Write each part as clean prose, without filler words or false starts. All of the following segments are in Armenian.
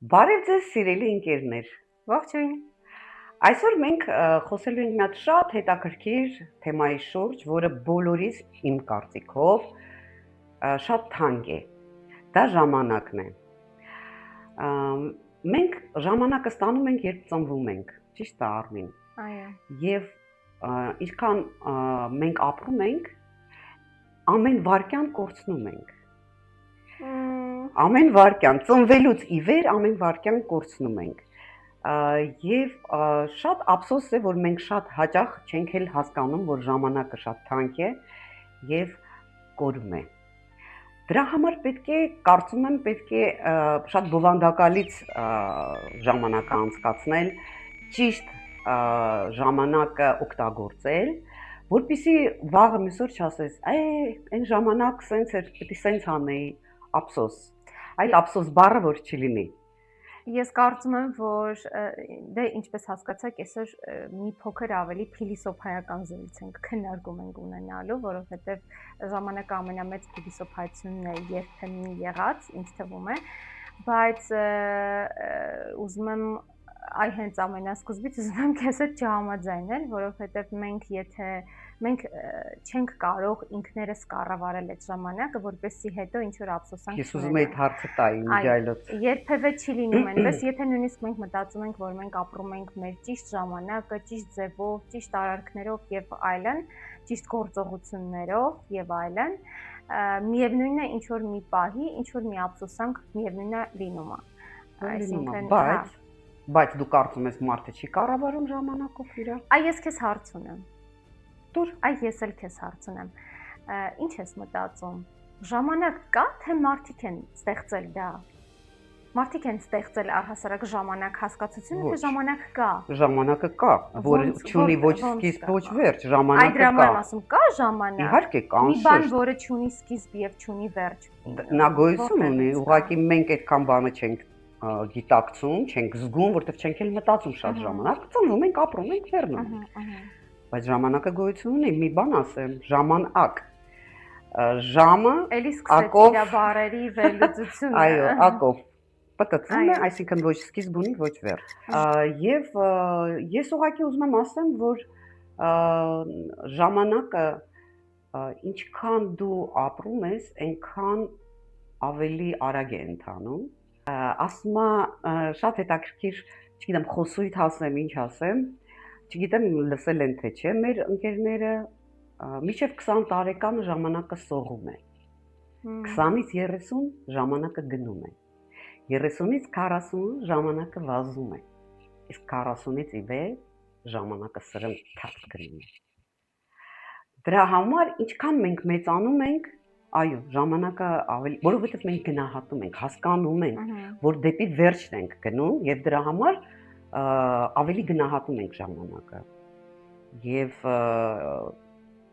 Բարև ձեզ սիրելի ընկերներ։ Ողջույն։ Այսօր մենք խոսելու ենք մի հատ շատ հետաքրքիր թեմայի շուրջ, որը բոլորիս իմ կարծիքով շատ թանկ է։ Դա ժամանակն է։ Մենք ժամանակը ստանում ենք, երբ ծնվում ենք, ճիշտ է Արմին։ Այո։ Եվ ինչքան մենք ապրում ենք, ամեն վայրկյան կորցնում ենք։ Ամեն վայրկյան ծնվելուց ի վեր ամեն վայրկյան կորցնում ենք։ Եվ շատ ափսոս է, որ մենք շատ հաճախ չենք էլ հասկանում, որ ժամանակը շատ թանկ է եւ կորում է։ Դրա համար պետք է, կարծում եմ, պետք է շատ բովանդակալից ժամանակը անցկացնել, ճիշտ ժամանակը օգտագործել, որպեսզի վաղը մյուսօր չասես, այն ժամանակ սենց էր, պետք է սենց անեի, ափսոս։ Այդ ափսոս բառը որ չլինի։ Ես կարծում եմ, որ դե ինչպես հասկացաք, այսօր մի փոքր ավելի փիլիսոփայական զրույց ենք քննարկում ենք ունենալու, որովհետև ժամանակը ամենամեծ փիլիսոփայությունն է երբեմն եղած, ինձ թվում է, բայց ուզում եմ այ հենց ամենասկզբից ուզում եմ քեզ հետ չհամաձայնել, որովհետև մենք չենք կարող ինքներս կառավարել այդ ժամանակը, որպեսզի հետո ինչ որ ափսոսանք Ես ուզում եի հարցը տայի միջայլոց։ Երբևէ չի լինում այնպես, եթե նույնիսկ մենք մտածում ենք, որ մենք ապրում ենք մեր ճիշտ ժամանակը, ճիշտ ձևով, ճիշտ արարքներով եւ այլն, ճիշտ գործողություններով եւ այլն, միևնույնն է ինչ որ մի պահի, ինչ որ մի ափսոսանք միևնույնն է լինում է։ Այսինքն, բայց դու կարծում ես մարդը չի կառավարում ժամանակով իր։ Այ ես քեզ հարց ունեմ։ Դուր, այ ես էլ քեզ հարց ունեմ։ Ինչ ես մտածում։ Ժամանակ կա, թե մարդիկ են ստեղծել դա։ Մարդիկ են ստեղծել առհասարակ ժամանակ հասկացությունը, թե ժամանակ կա։ Ժամանակը կա, որը չունի ոչ սկիզբ, ոչ վերջ, ժամանակը կա։ Այդ դրա համար ասում կա ժամանակ։ Իհարկե կա, մի բան, որը չունի սկիզբ եւ չունի վերջ։ Նա գոյություն ունի, ուղղակի մենք այդքան բանը չենք գիտակցում, չենք զգում, որտեղ չենք էլ մտածում շատ ժամանակ, ծնվում ենք, ապրում ենք, վերնում ենք։ Բայց ժամանակը գոյություն ունի, մի բան ասեմ, ժամանակ։ Ժամը էլի սկսեց իր բառերի վերլուծությունը։ Այո, ակով պատկացում է, այսինքն ոչ սկիզբ ունի, ոչ վերջ։ Եվ ես ուղղակի ուզում եմ ասեմ, որ ժամանակը ինչքան դու ապրում ես, այնքան ավելի արագ է ընթանում։ Ասում շատ հետաքրքիր, չգիտեմ, խոսույթ ասեմ, ինչ ասեմ, չգիտեմ լսել են թե չէ, մեր ընկերները մինչև 20 տարեկանը ժամանակը սողում է։ 20-ից 30 ժամանակը գնում է։ 30-ից 40 ժամանակը վազում է։ Իսկ 40-ից ի վեր ժամանակը սրընթաց գնում է։ Դրա համար ինչքան մենք մեծանում ենք, այո, ժամանակը ավելի, որովհետև մենք գնահատում ենք, հասկանում ենք, որ դեպի վերջն ենք գնում եւ դրա համար ավելի գնահատում ենք ժամանակը։ Եվ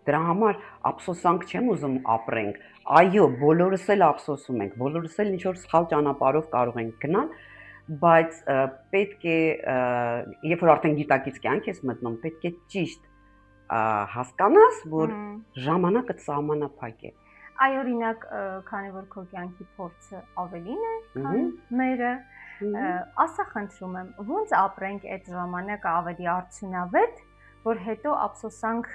դրա համար ափսոսանք չեմ ուզում ապրենք։ Այո, բոլորս էլ ափսոսում ենք, բոլորս էլ ինչ որ սխալ ճանապարհով կարող ենք գնալ, բայց պետք է, երբ որ արդեն գիտակից կյանք ես մտնում, պետք է ճիշտ հասկանաս, որ ժամանակը սահմանափակ է։ Այ օրինակ, քանի որ քո կյանքի փորձը ավելին է, քան մերը, ասա խնդրում եմ, ո՞նց ապրենք այդ ժամանակը ավելի արդյունավետ, որ հետո ափսոսանք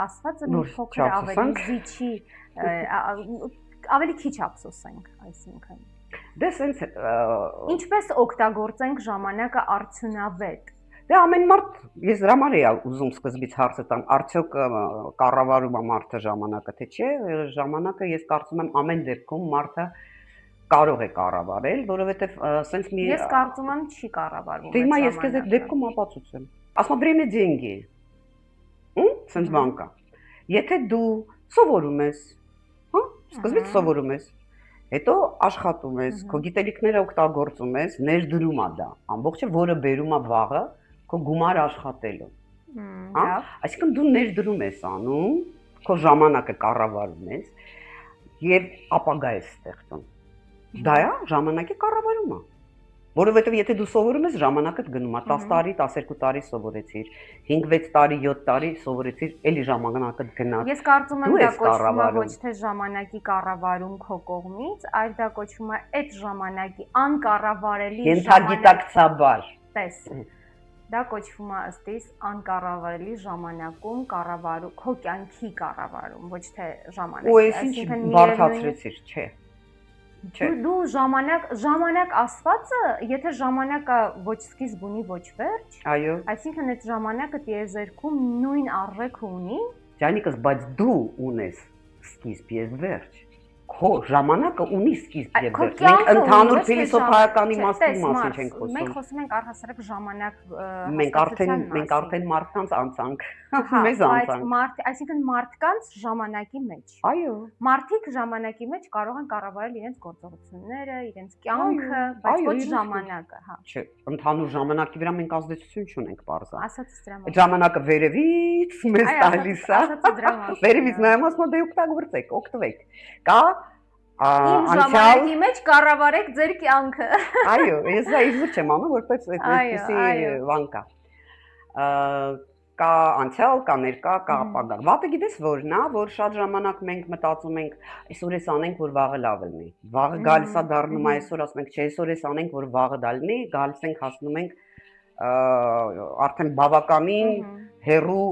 ասվածը մի փոքր ավելի զիջի, ավելի քիչ ափսոսենք, այսինքն։ Դե սենց ինչպես օգտագործենք ժամանակը արդյունավետ։ Դե ամեն մարդ, ես դրա համար էի ուզում սկզբից հարցը տամ, արդյոք կառավարում է մարդը ժամանակը, թե չէ, ժամանակը ես կարծում եմ ամեն դեպքում մարդը կարող է կառավարել, որովհետև սենց մի Ես կարծում եմ չի կառավարվում։ Դե հիմա ես քեզ այդ դեպքում ապացուցեմ։ Ասма время деньги։ Սենց բան կա։ Եթե դու սովորում ես, հա, սկզբից սովորում ես, հետո աշխատում ես, քո գիտելիքները օգտագործում ես, ներդրում է դա, ամբողջը որը բերում է վաղը քո գումար աշխատելու։ Հա, այսինքն դու ներդրում ես անում, քո ժամանակը կառավարում ես եւ ապագա ես ստեղծում։ Դա է ժամանակի կառավարումը։ Որովհետև եթե դու սովորում ես, ժամանակդ գնում է 10 տարի, 12 տարի սովորեցիր, 5-6 տարի, 7 տարի սովորեցիր, էլի ժամանակդ գնաց։ Ես կարծում եմ դա կոչվում է ոչ թե ժամանակի կառավարում քո կողմից, այլ դա կոչվում է այդ ժամանակի անկառավարելի ենթագիտակցաբար։ Տես։ Դա կոչվում է ըստ իս անկառավարելի ժամանակում կառավարում, քո կյանքի կառավարում, ոչ թե ժամանակի։ Ու ես ինչ բարդացրեցիր, չէ։ Դու ժամանակ ասվածը, եթե ժամանակը ոչ սկիզբ ունի, ոչ վերջ, այո, այսինքն այդ ժամանակը տիեզերքում նույն արժեք ունի։ Ջանիկս, բայց դու ունես սկիզբ եւ վերջ։ Քո ժամանակը ունի սկիզբ եւ վերջ։ Մենք ընդհանուր փիլիսոփայական իմաստի մասին չենք խոսում։ Մենք խոսում ենք առհասարակ ժամանակ մենք արդեն մարդկանց անցանք։ Մեզ անցանք։ Այսինքն մարդկանց ժամանակի մեջ։ Այո։ Մարդիկ ժամանակի մեջ կարող են կառավարել իրենց գործողությունները, իրենց կյանքը, բայց ոչ ժամանակը, հա։ Չէ, ընդհանուր ժամանակի վրա մենք ազդեցություն չունենք բարձր։ Ասացի դրա մասին։ Այդ ժամանակը վերևից մեզ տալիս է։ Ասացի դրա մասին։ Վերևից նայում ասում դե օգտագործեք, օգտվեք։ Կա Իմ ժամանակի մեջ կառավարեք ձեր կյանքը։ Այո, ես դա իզուր չեմ անում, որպես այդպեսի բան կա։ Կա անցյալ, կա ներկա, կա ապագա։ Վատը գիտես որն է, որ շատ ժամանակ մենք մտածում ենք, այսօր էս անենք, որ վաղը լավ լինի։ Վաղը գալիս է դառնում, այսօր ասում ենք, չէ, այսօր էս անենք, որ վաղը դա լինի, գալիս ենք հասնում ենք արդեն բավականին հեռու,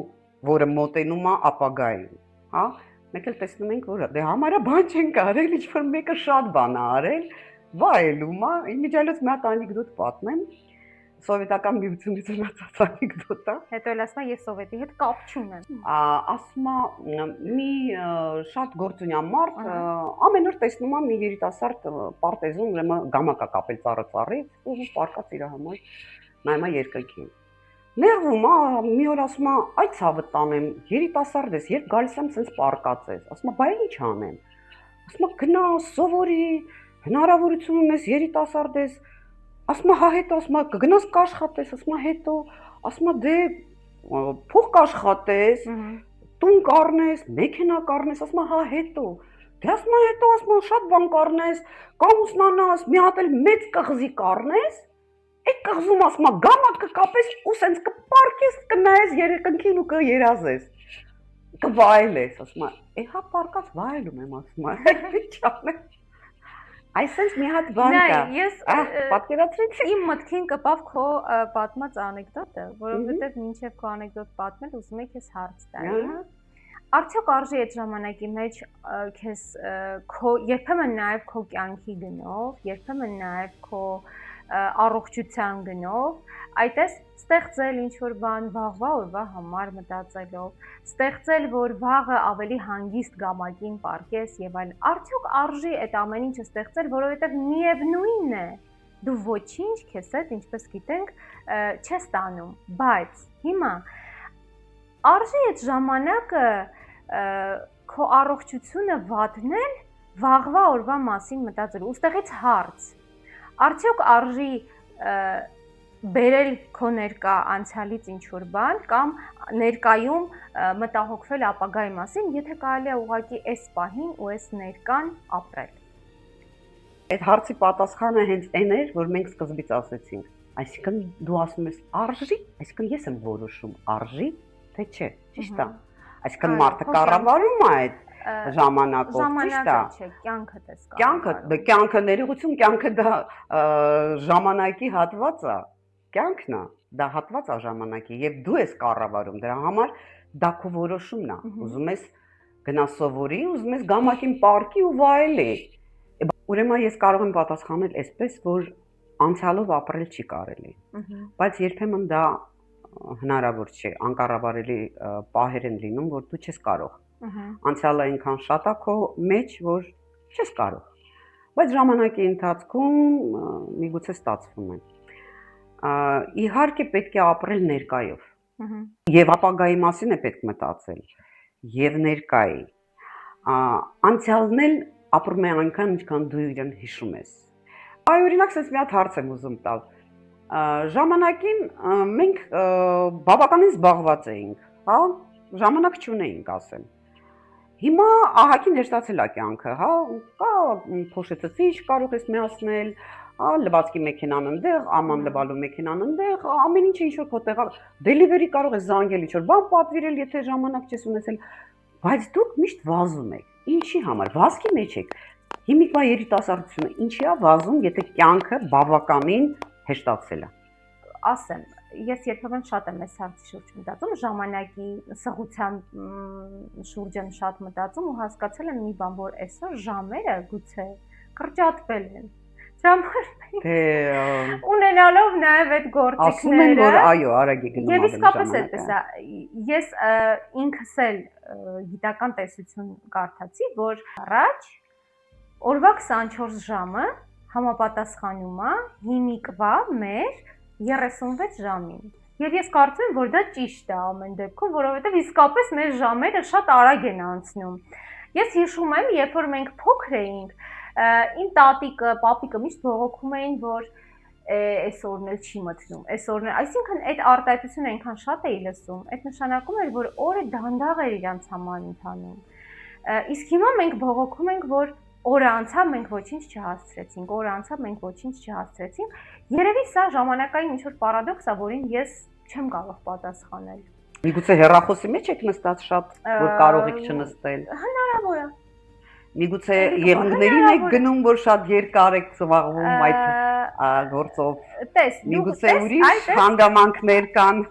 որը մոտենում է ապագային, հա։ Մենք էլ տեսնում ենք, որ դե համարյա բան չենք արել, ինչ որ մեկը շատ բան է արել, վայելում է, իմիջիալից մի հատ անեկդոտ պատմեմ, սովետական միությունից ունեցած անեկդոտ է։ Հետո էլ ասում ես սովետի հետ կապ չունեմ։ Ասում է մի շատ գործունյա մարդ ամեն օր տեսնում է մի երիտասարդ պարտեզում, ուրեմն գամակ է կապել ծառից, ու պարկած իր համար նայում է երկնքին։ Ներվում է, մի օր ասում է, այ ցավը տանեմ, երիտասարդ ես, երբ գալիս եմ սենց պարկած ես, ասում է, բայ ինչ անեմ։ Ասում է, գնա, սովորի, հնարավորություն ունես, երիտասարդ ես, ասում է, հա հետո, ասում է, կգնաս կաշխատես, ասում է, հետո, ասում է, դե փող կաշխատես, տուն կառնես, մեքենա կառնես, ասում է, հա հետո, դե ասում է, հետո, ասում է, շատ բան կառնես, կամուսնանաս, մի հատ էլ մեծ կղզի կառնես, այդ կղզում ասում է գամակ կկապես ու սենց կպարկես, կնայես երկնքին ու կերազես, կվայելես, ասում է, հա պարկած վայելում եմ, ասում է, ինչ անեմ։ Այսպես մի հատ բան կա։ Ես պատկերացրեցի։ Իմ մտքին կպավ քո պատմած անեկդոտը, որովհետև մինչև քո անեկդոտ պատմել ուզում եք ես հարց տալ, հա։ Արդյոք արժի այդ ժամանակի մեջ քեզ երբեմն նաև քո կյանքի գնով, երբեմն նաև քո առողջության գնով, այդպես ստեղծել ինչ-որ բան վաղվա օրվա համար մտածելով, ստեղծել, որ վաղը ավելի հանգիստ գամակին պարկես եւ այլն, արդյոք արժի այդ ամեն ինչը ստեղծել, որովհետեւ միևնույնն է, դու ոչինչ քեզ հետ, ինչպես գիտենք, չես տանում, բայց հիմա արժի այդ ժամանակը քո առողջությունը վատնել վաղվա օրվա մասին մտածելու, ուստեղից հարց Արդյոք արժի բերել քո ներկա անցյալից ինչ-որ բան կամ ներկայում մտահոգվել ապագայի մասին, եթե կարելի է ուղղակի այս պահին ու այս ներկան ապրել։ Այդ հարցի պատասխանը հենց այն էր, որ մենք սկզբից ասեցինք։ Այսինքն դու ասում ես արժի, այսինքն ես եմ որոշում արժի, թե չէ, ճիշտ է։ Այսինքն մարդը կառավարում է այդ ժամանակով, ճիշտ է։ Չէ, կյանքը դες կա։ Կյանքը ներողություն, կյանքը դա ժամանակի հատված է։ Կյանքն է, դա հատված է ժամանակի եւ դու ես կառավարում դրա համար դա քո որոշումն է։ Ուզում ես գնաս սովորի, ուզում ես գամակին պարկի ու վայելի։ Ուրեմն ես կարող եմ պատասխանել այսպես, որ անցյալով ապրել չի կարելի։ Բայց երբեմն դա հնարավոր չէ, անկառավարելի պահեր են լինում, որ դու չես կարող Անցյալը այնքան շատ է քո մեջ, որ չես կարող։ Բայց ժամանակի ընթացքում միգուցե ստացվում է։ Իհարկե պետք է ապրել ներկայով։ Եվ ապագայի մասին է պետք մտածել։ Եվ ներկայի։ Անցյալն էլ ապրում է այնքան, ինչքան դու իրեն հիշում ես։ Այ օրինակ, ասես մի հատ հարց եմ ուզում տալ։ Ժամանակին մենք բավականին զբաղված էինք, հա, ժամանակ չունեինք, ասեմ։ Հիմա ահագին հեշտացել է կյանքը, հա, կա փոշեցուցիչ կարող ես միացնել, լվացքի մեքենան ընդեղ, աման լվալու մեքենան ընդեղ, ամեն ինչը ինչ որ քո տեղը դելիվերի կարող է զանգել ինչ որ բան պատվիրել, եթե ժամանակ չես ունեցել, բայց դուք միշտ վազում եք։ Ինչի համար վազքի մեջ եք։ Հիմիկվա երիտասարդությունը ինչի է վազում, եթե կյանքը բավականին հեշտացել է։ Ասեմ, ես երբեմն շատ եմ այս հարցի շուրջ մտածում, ժամանակի սղության շուրջ եմ շատ մտածում ու հասկացել եմ մի բան, որ այսօր ժամերը գուցե կրճատվել են։ Թե ունենալով նաև այդ գործիքները։ ասում են, որ այո, արագ է գնում Եվ իսկապես այդպես է։ Ես ինքս էլ գիտական տեսություն կարդացի, որ առաջ օրվա 24 ժամը համապատասխանում է հիմիկվա մեր 36 ժամին։ Եվ ես կարծում եմ, որ դա ճիշտ է ամեն դեպքում, որովհետև իսկապես մեր ժամերը շատ արագ են անցնում։ Ես հիշում եմ, երբ որ մենք փոքր էինք, իմ տատիկը, պապիկը միշտ բողոքում էին, որ այսօրն էլ չի մթնում, այսօրն, այսինքն այդ արտահայտությունը այնքան շատ էի լսում, այդ նշանակում էր, որ օրը դանդաղ էր իրանց համար ընթանում։ Իսկ հիմա մենք բողոքում ենք, որ օրը անցավ մենք ոչինչ չհասցրեցինք, օրը անցավ մենք ոչինչ չհասցրեցինք։ Երևի սա ժամանակային ինչ-որ պարադոքս է, որին ես չեմ կարող պատասխանել։ Միգուցե հեռախոսի մեջ եք նստած շատ, որ կարող եք չնստել։ Հնարավոր է։ Միգուցե եղունգներին եք գնում, որ շատ երկար եք զբաղվում այդ գործով։ Տես, միգուցե ուրիշ հանգամանքներ կան։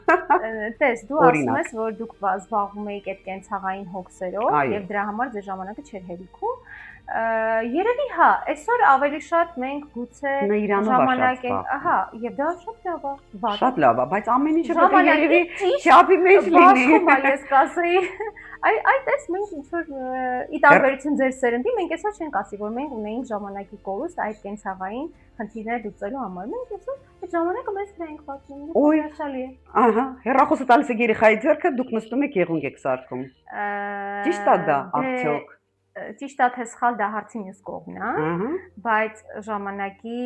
Տես, դու ասում ես, որ դուք զբաղվում եք այդ կենցաղային հոգսերով եւ դրա համար ձեր ժամանակը չէր հերիքում։ Երևի հա, այսօր ավելի շատ մենք գուցե ժամանակ ենք, ահա, եւ դա շատ լավ է։ Շատ լավ է, բայց ամեն ինչը պետք է երևի չափի մեջ լինի։ Բախում է, ես կասեի։ Այդ էս մենք ինչ որ ի տարբերություն ձեր սերնդի, մենք այսօր չենք ասի, որ մենք ունեինք ժամանակի կորուստ այդ կենցաղային խնդիրները լուծելու համար։ Մենք այսօր այդ ժամանակը մեզ վրա ենք պատմում։ Հրաշալի է։ Ահա, հեռախոսը տալիս եք երեխայի ձեռքը, դուք նստում եք եղունգ եք սարքում։ Ճիշտ է դա, արդյոք։ Ճիշտ է, թե սխալ դա հարցի մյուս կողմն է, բայց ժամանակի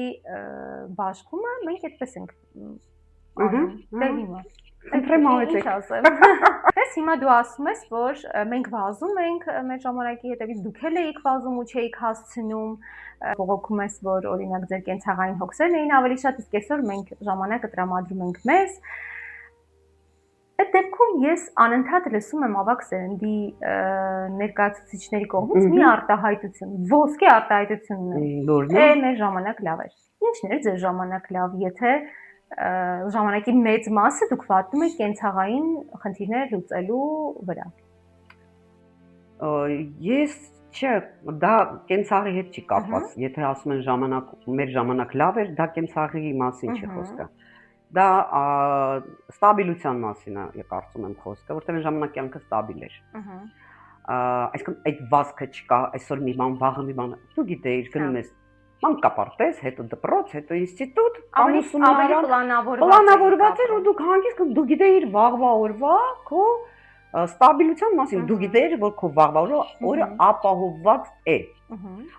բաշխումը մենք այդպես ենք անում։ Դե հիմա Խնդրեմ ավելացեք։ Ինչ ասեմ։ Պես հիմա դու ասում ես, որ մենք վազում ենք մեր ժամանակի հետևից, դուք էլ էիք վազում ու չէիք հասցնում, բողոքում ես, որ օրինակ ձեր կենցաղային հոգսերն էին ավելի շատ, իսկ այսօր մենք ժամանակը տրամադրում ենք մեզ։ Այդ դեպքում ես անընդհատ լսում եմ ավագ սերնդի ներկայացուցիչների կողմից մի արտահայտություն, ոսկե արտահայտությունն է։ Մեր ժամանակ լավ էր։ Ինչն էր ձեր ժամանակ լավ, եթե ժամանակի մեծ մասը դուք վատնում եք կենցաղային խնդիրները լուծելու վրա։ Ես չէ, դա կենցաղի հետ չի կապված։ Եթե ասում են ժամանակ, մեր ժամանակ լավ էր, դա կենցաղի մասին չի խոսքը։ Դա ստաբիլության մասին է, կարծում եմ խոսքը, որտեղ ժամանակ կյանքը ստաբիլ էր։ Այսինքն այդ վազքը չկա, այսօր մի բան, վաղը մի բան։ Դու գիտեիր, գնում ես մանկապարտեզ, հետո դպրոց, հետո ինստիտուտ, կամ ուսումնարան, պլանավորված էր ու դուք հանգիստ դու գիտեիր վաղվա օրվա քո ստաբիլության մասին, դու գիտեիր, որ քո վաղվա օրը ապահովված է։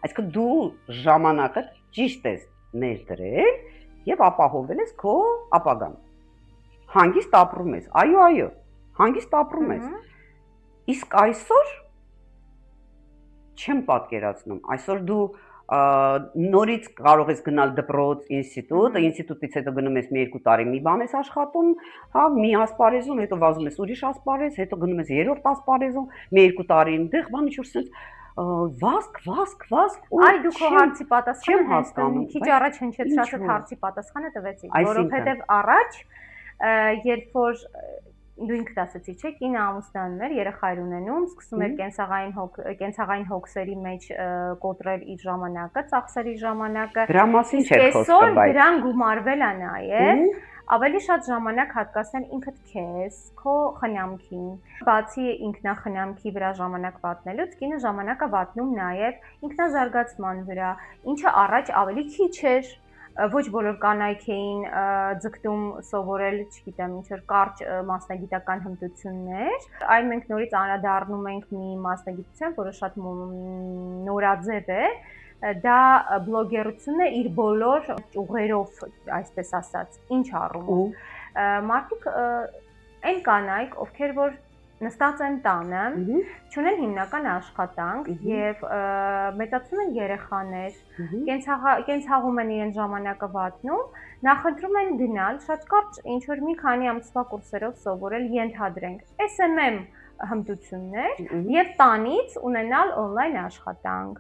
Այսինքն դու ժամանակը ճիշտ ես ներդրել եւ ապահովել ես քո ապագան։ Հանգիստ ապրում ես, այո, հանգիստ ապրում ես։ Իսկ այսօր չեմ պատկերացնում, այսօր դու նորից կարող ես գնալ դպրոց, ինստիտուտ, ինստիտուտից հետո գնում ես մի 2 տարի մի բան ես աշխատում, հա, մի ասպարեզում, հետո վազում ես ուրիշ ասպարեզ, հետո գնում ես 3-րդ ասպարեզում, մի 2 տարի այնտեղ, բան ինչ-որ վազք, Այ դու քո հարցի պատասխանը հասկանում, քիչ առաջ հնչեցրած այդ հարցի պատասխանը տվեցի, որովհետև առաջ, երբ որ դու ինքդ ասացի, չէ՞, կինը ամուսնանում էր, երեխայր ունենում, սկսում էր կենցաղային հոգսերի մեջ կոտրել իր ժամանակը, ծախսեր իր ժամանակը։ Դրա մասին չէր խոսքը, բայց դրան գումարվել է նաև ավելի շատ ժամանակ հատկացնել ինքդ քեզ, քո խնամքին։ Բացի ինքնախնամքի վրա ժամանակ վատնելուց, կինը ժամանակ է վատնում նաև ինքնազարգացման վրա, ինչը առաջ ավելի քիչ էր։ Ոչ բոլոր կանայք էին ձգտում սովորել, չգիտեմ, ինչ-որ կարճ մասնագիտական հմտություններ։ Այլ մենք նորից անդրադառնում ենք մի մասնագիտության, որը շատ նորաձև է, դա բլոգերությունն է իր բոլոր ճյուղերով, այսպես ասած, ինչ առումով։ Մարդիկ այն կանայք, ովքեր որ նստած են տանը, չունեն հիմնական աշխատանք եւ մեծացնում են երեխաներ, կենցաղում են իրեն ժամանակը վատնում, նախընտրում են գնալ շատ կարճ ինչ որ մի քանի ամսվա կուրսերով սովորել, ենթադրենք SMM հմտություններ եւ տանից ունենալ on-line աշխատանք։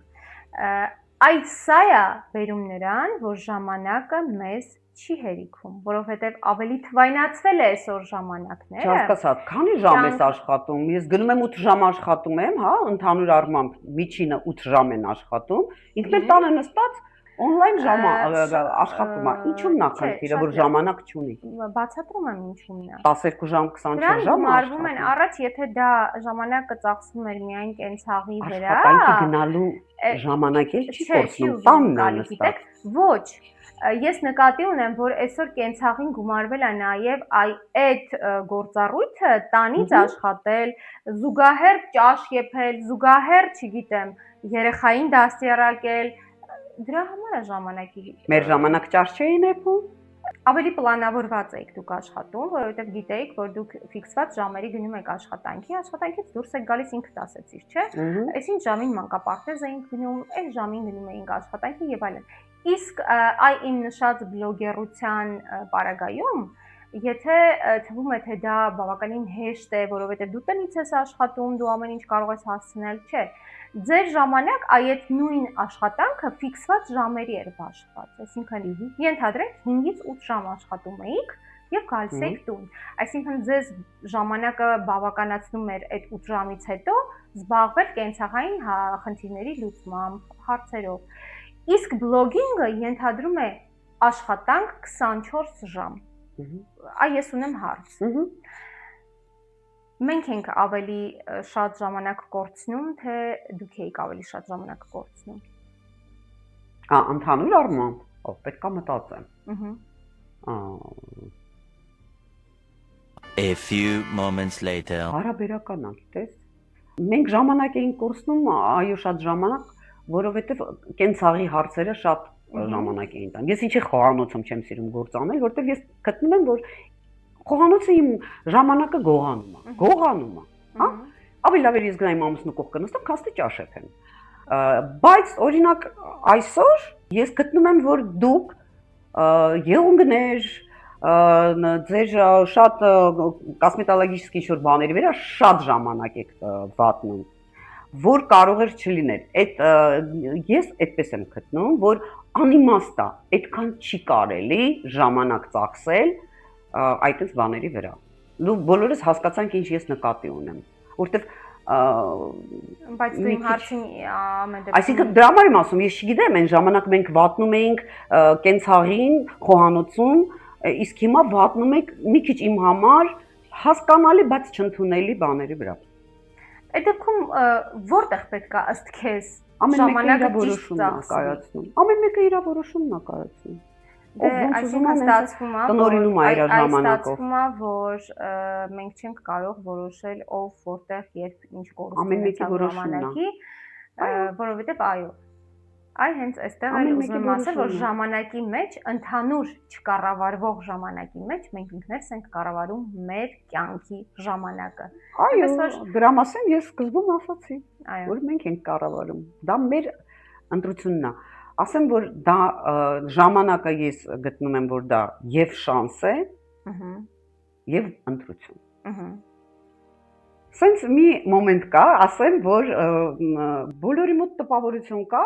Սա է բերում նրան, որ ժամանակը մեզ չի հերիքում, որովհետև ավելի թվայնացվել է այսօր ժամանակները։ Չհասկացա, քանի ժամ ես աշխատում։ Ես գնում եմ 8 ժամ աշխատում եմ, հա, ընդհանուր առմամբ միջինը 8 ժամ են աշխատում։ Ինքն էլ տանը նստած on-line աշխատում է։ Ինչու՞մն է խնդիրը, որ ժամանակ չունի։ Բացատրում եմ ինչու՞մն է։ 12 ժամ, 24 ժամ մարվում են առաջ, եթե դա ժամանակը ծախսվում էր միայն կենցաղի վրա։ Աշխատանքի գնալու ժամանակ էլ չի կորցնում, տանն է նստած։ Ոչ, ես նկատի ունեմ, որ այսօր կենցաղին գումարվել է նաև այդ գործառույթը տանից աշխատել, զուգահեռ ճաշ եփել, զուգահեռ, չգիտեմ, երեխային դաստիարակել, դրա համար է ժամանակի։ Մեր ժամանակ ճաշ չէին եփում։ Ավելի պլանավորված եք դուք աշխատում, որովհետև գիտեիք, որ դուք ֆիքսված ժամերի գնում եք աշխատանքից դուրս եք գալիս ինքդ ասեցիր, չէ՞։ Այսինքն ժամին մանկապարտեզ էինք գնում, այս ժամին գնում էինք աշխատանքի եւ այլն։ Իսկ իմ նշած բլոգերության պարագայում, եթե թվում է թե դա բավականին հեշտ է, որովհետև դու տնից ես աշխատում, դու ամեն ինչ կարող ես հասցնել, չէ։ Ձեր ժամանակ այդ նույն աշխատանքը ֆիքսված ժամերի էր բաշխված, այսինքն ենթադրենք 5-ից 8 ժամ աշխատում էիք եւ գալիս եք տուն։ Այսինքն ձեզ ժամանակը բավականացնում էր այդ 8 ժամից հետո զբաղվել կենցաղային խնդիրների լուծմամբ, հարցերով։ Իսկ բլոգինգը ենթադրում է աշխատանք 24 ժամ։ Ես ունեմ հարց։ Մենք ենք ավելի շատ ժամանակ կորցնում, թե դուք եք ավելի շատ ժամանակ կորցնում։ Ընդհանուր առմամբ, պետք է մտածեմ։ A few moments later. Հարաբերական է, գիտես։ Մենք ժամանակ էինք կորցնում, այո, շատ ժամանակ, որովհետև կենցաղի հարցերը շատ ժամանակ էին տան։ Ես ինչի խոհանոցում չեմ սիրում գործ անել, որովհետև ես գտնում եմ, որ խոհանոցը իմ ժամանակը գողանում է, հա։ Ավելի լավ է ես գնայım ամուսնու կողքը նստեմ, քաստի ճաշ եփեմ։ Բայց օրինակ այսօր ես գտնում եմ, որ դուք եղունգներ, ձեր շատ կոսմետոլոգիչеские ինչ-որ բաների վրա շատ ժամանակ եք վատնում, որ կարող էր չլինել։ Ես այդպես եմ գտնում, որ անիմաստ է, այդքան չի կարելի ժամանակ ծախսել այդպես բաների վրա։ Բոլորս հասկացանք ինչ ես նկատի ունեմ, որտեվ բայց դու իմ հարցին ամեն դեպքում Այսինքն դրա համար եմ ասում, ես չգիտեմ, այն ժամանակ մենք վատնում էինք կենցաղին, խոհանոցում, իսկ հիմա վատնում ենք մի քիչ իմ համար հասկանալի, բայց չընդունելի բաների վրա։ Այդ դեպքում որտեղ պետք է ըստ քեզ ժամանակը ճիշտ կայացնում։ Ամեն մեկը իր որոշումն է կայացնում։ Այսինքն ստացվում է, տնօրինում է իր ժամանակով։ Ստացվում է, որ մենք չենք կարող որոշել ով որտեղ երբ ինչ ամեն մեկի որոշումն է, որովհետև այո, հենց այստեղ էլ ուզում եմ ասել, որ ժամանակի մեջ, ընդհանուր չկառավարվող ժամանակի մեջ մենք ինքներս ենք կառավարում մեր կյանքի ժամանակը։ Այո, դրա մասին ես սկզբում ասացի, որ մենք ենք կառավարում։ Դա մեր ընտրությունն է։ Ասեմ, որ դա ժամանակը ես գտնում եմ, որ դա եւ շանս է, եւ ընտրություն։ Սենց մի մոմենտ կա, ասեմ, որ բոլորի մոտ տպավորություն կա,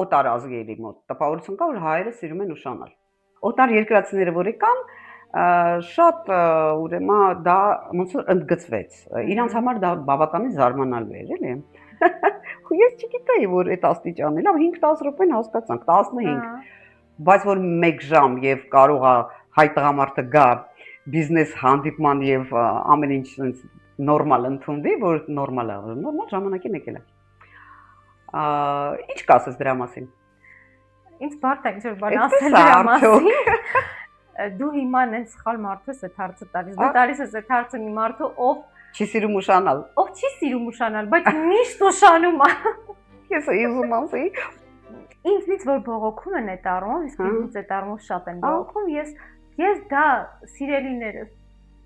օտար ազգերի մոտ տպավորություն կա, որ հայերը սիրում են ուշանալ։ Օտար երկրացիները որ եկան, շատ ուրեմն դա ոնց որ ընդգծվեց։ Իրանց համար դա բավականին զարմանալի էր, էլի։ Ու ես չգիտեի, որ այդ աստիճանն է, լավ 5-10 րոպեն հասկացանք, 15, բայց որ 1 ժամ եւ կարող է հայ տղամարդը գա բիզնես հանդիպման եւ ամեն ինչ sense նորմալ ընդունվի, որ նորմալ է, նորմալ ժամանակին եկել է։ Ինչ կասես դրա մասին։ Ինձ բարդ է ինչ-որ բան ասել դրա մասին։ Դու հիմա նենց սխալ մարդու ես այդ հարցը տալիս։ Դու տալիս ես այդ հարցը մի մարդու, ով չի սիրում ուշանալ։ Ով չի սիրում ուշանալ, բայց միշտ ուշանում է։ Ես ուզում ասեի։ Ինձնից որ բողոքում են այդ առումով, իսկ ինձ այդ առումով շատ են բողոքում, ես դա սիրելիներս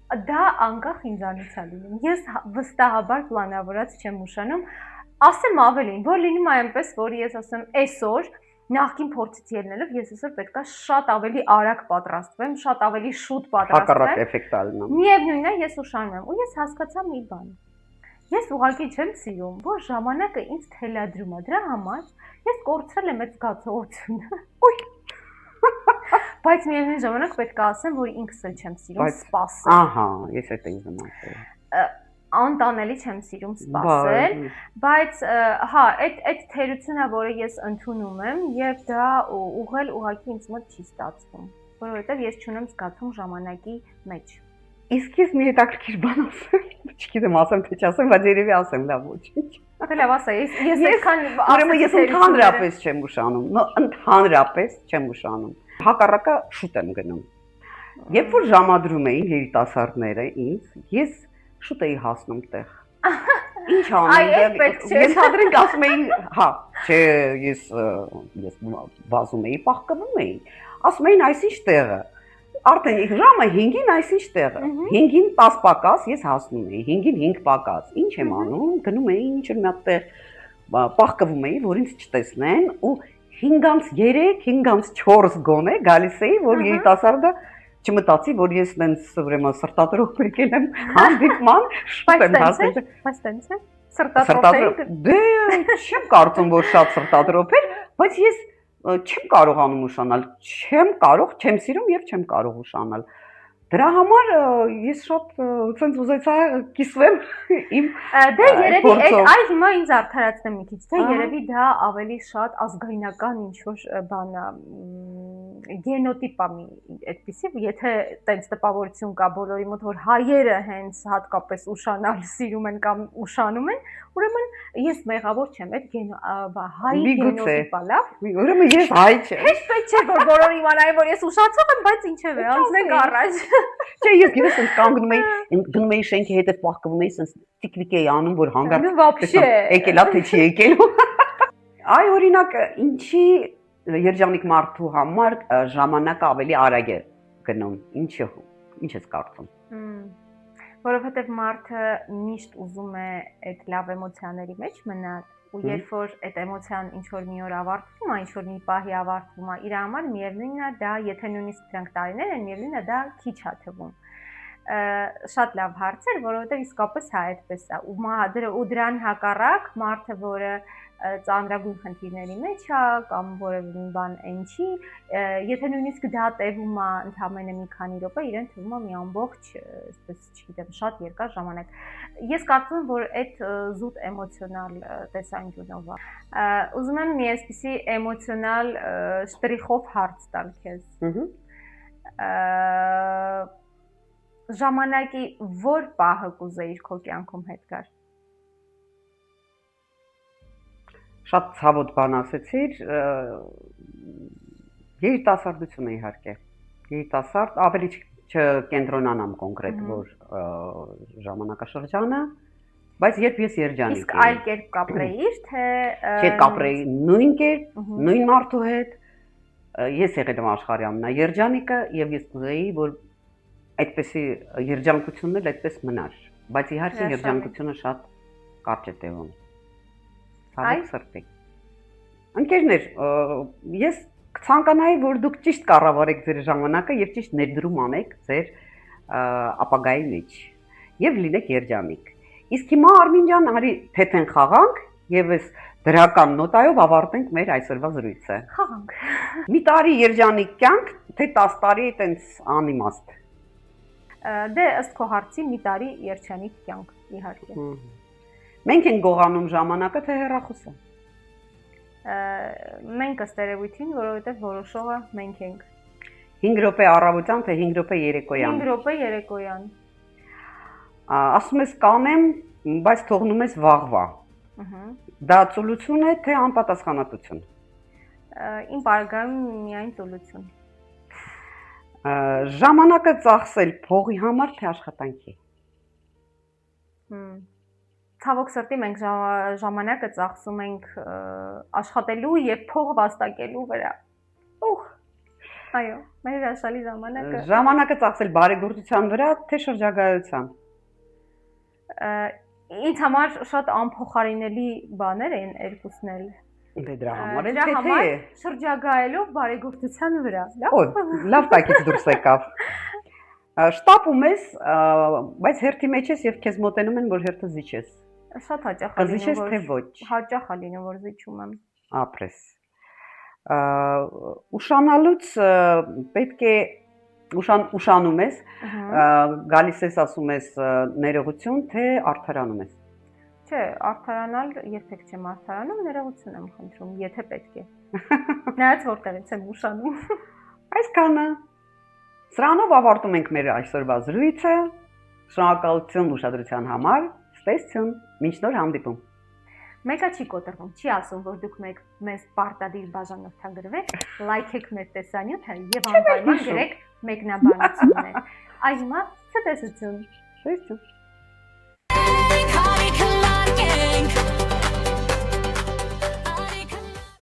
Դա անկախ ինձանից է լինում։ Ես վստահաբար պլանավորած չեմ ուշանում, ասեմ ավելին, որ լինում է այնպես, որ ես ասեմ այսօր նախքին փորձից ելնելով ես այսօր պետքա շատ ավելի արագ պատրաստվեմ, շատ ավելի շուտ Հակառակ պատրաստվեմ։ էֆեկտ ալնամ։ Միևնույնն է, ես ուշանում եմ ու ես հասկացա մի բան։ Ես ուղղակի չեմ սիրում, որ ժամանակը ինձ թելադրում է, դրա համար ես կորցրել եմ այդ զգացողությունը։ Ուй։ Բայց միևնույն ժամանակ պետք է ասեմ, որ ինքս էլ չեմ սիրում սպասել։ Ահա, ես այդ եմ ասել։ Անտանելի չեմ սիրում սպասել, բայց հա, այդ թերությունն է, որը ես ընդունում եմ, եւ դա ուղղել ուղղակի ինձ մոտ չի ստացվում, որովհետեւ ես չունեմ զգացում ժամանակի մեջ։ Իսկ ես մի հետաքրքիր բան ասեմ, չգիտեմ ասեմ թե չասեմ, բայց երևի ասեմ, լավ ոչինչ։ Լավ, ասա, ես այդքան ուրեմն ես ընդհանրապես չեմ ուշանում, ընդհանրապես չեմ ուշանում։ Հակառակը շուտ եմ գնում։ Երբ որ ժամադրում էին երիտասարդները ինձ, ես շուտ էի հասնում տեղ։ Ինչ անում եմ։ Ենթադրենք ասում էին, հա, չէ, ես վազում էի, պահկվում էի։ Ասում էին այսինչ տեղը։ Արդեն ժամը 5-ին այսինչ տեղը։ 5-ին 10 պակաս ես հասնում էի, 5-ին 5 պակաս։ Ինչ եմ անում, գնում էի ինչ-որ մի հատ տեղ, պահկվում էի, որ ինձ չտեսնեն ու 5-3, 5-4 գոնե գալիս էի, որ երիտասարդը չմտածի, որ ես նենց ուրեմն սրտատրոփ եկել եմ հանդիպման, շուտ եմ հասել։ Բայց տենց է։ Սրտատրոփ։ Դե չեմ կարծում, որ շատ սրտատրոփ էր, բայց ես չեմ կարողանում ուշանալ, չեմ սիրում եւ չեմ կարող ուշանալ։ Դրա համար ես շատ ցենց ուզեցա կիսվեմ իմ դե երևի այ հիմա ինձ արդարացնեմ մի քիչ, թե երևի դա ավելի շատ ազգայնական ինչ որ բան է, գենոտիպ է մի այդպիսի, եթե տենց տպավորություն կա բոլորի մոտ, որ հայերը հենց հատկապես ուշանալ սիրում են կամ ուշանում են, ուրեմն ես մեղավոր չեմ, այդ հայի գենոտիպ է, լավ։ Ուրեմն ես հայ չեմ։ Հեչ պետք չէ որ բոլորը իմանային, որ ես ուշացող եմ, բայց ինչև է, անցնենք առաջ։ Չէ, ես գիտես ինձ կանգնում էի, գնում էի շենքի հետև պահկվում էի, sense տիկվիկ էի անում, որ հանգարտ եկելա թե չի եկել։ Այ օրինակ, ինչի երջանիկ մարդու համար ժամանակը ավելի արագ է գնում։ Ինչ ես կարծում։ Որովհետև մարդը միշտ ուզում է այդ լավ էմոցիաների մեջ մնալ, ու երբ որ այդ էմոցիան ինչ որ մի օր ավարտվում է, ինչ որ մի պահի ավարտվում է, իր համար միևնույնն է դա, եթե նույնիսկ դրանք տարիներ են, միևնույնն է դա քիչ է թվում։ Շատ լավ հարց էր, որովհետև իսկապես հա այդպես է, ու դրան հակառակ մարդը, որը ծանրագույն խնդիրների մեջ է կամ որևէ մի բան այն չի, եթե նույնիսկ դա տևում է ընդամենը մի քանի րոպե, իրեն թվում է մի ամբողջ, այսպես չգիտեմ, շատ երկար ժամանակ։ Ես կարծում եմ, որ այդ զուտ էմոցիոնալ տեսանկյունով է։ Ուզում եմ մի այսպիսի էմոցիոնալ շտրիխով հարց տալ քեզ։ Ժամանակի որ պահը կուզեիր քո կյանքում հետ գար։ Շատ ցավոտ բան ասեցիր, երիտասարդությունը իհարկե։ Երիտասարդ, ավելի չկենտրոնանամ կոնկրետ որ ժամանակաշրջանը, բայց երբ ես երջանիկ եմ։ Իսկ այլ կերպ կապրեիր, թե Չէ, կապրեի նույն կերպ, նույն մարդու հետ։ Ես եղել եմ աշխարհի ամենաերջանիկը եւ ես կուզեի, որ այդպեսի երջանկությունն էլ այդպես մնար, բայց իհարկե երջանկությունը շատ կարճ է տևում։ Ցավոք սրտի։ Ընկերներ, ես կցանկանայի, որ դուք ճիշտ կառավարեք ձեր ժամանակը եւ ճիշտ ներդրում անեք ձեր ապագայի մեջ եւ լինեք երջանիկ։ Իսկ հիմա Արմին ջան, արի թեթեն խաղանք եւ այս դրական նոտայով ավարտենք մեր այսօրվա զրույցը։ Խաղանք։ Մի տարի երջանիկ կյանք, թե 10 տարի այտենց անիմաստ։ Դե ըստ քո հարցի մի տարի երջանիկ կյանք, իհարկե։ Մենք ենք գողանում ժամանակը, թե հեռախոսը։ Մենք ըստ երևույթին, որովհետև որոշողը մենք ենք։ 5 րոպե առավոտյան, թե 5 րոպե երեկոյան։ 5 րոպե երեկոյան։ Ասում ես կանեմ, բայց թողնում ես վաղվա։ Դա ծուլություն է, թե անպատասխանատվություն։ Իմ պարագայում միայն ծուլություն։ Ժամանակը ծախսել փողի համար, թե աշխատանքի։ Ցավոք սրտի մենք ժամանակը ծախսում ենք աշխատելու եւ փող վաստակելու վրա։ Այո, մեր հրաշալի ժամանակը Ժամանակը ծախսել բարեգործության վրա, թե շրջագայության։ ինձ համար շատ անփոխարինելի բաներ են երկուսն էլ։ Դե դրա համար էլ Դրա թե համար շրջագայելով բարեգործության վրա, Օ, լավ տակից դուրս եկավ։ Շտապում ես, բայց հերթի մեջ ես եւ քեզ մոտենում են, որ հերթը զիջես։ Շատ հաճախ է լինում, Զիջես թե ոչ։ հաճախ է լինում, որ զիջում եմ։ Ապրես։ Ուշանալուց պետք է ուշանում ես, գալիս ես ասում ես ներողություն, թե արդարանում ես։ Չէ, արդարանալ երբեք չեմ արդարանում, ներողություն եմ խնդրում, եթե պետք է։ Նայած որտեղից եմ ուշանում։ Այսքանը։ Սրանով ավարտում ենք մեր այսօրվա զրույցը։ Շնորհակալություն ուշադրության համար։ Ստեսություն, մինչ նոր հանդիպում։ Մեկը չի կոտրվում, չի ասում, որ դուք մեզ պարտադիր բաժանորդագրվեք, լայքեք մեր տեսանյութը եւ անպայման գրեք մեկնաբանություններ։ Այժմ ցտեսություն։ Ստեսություն։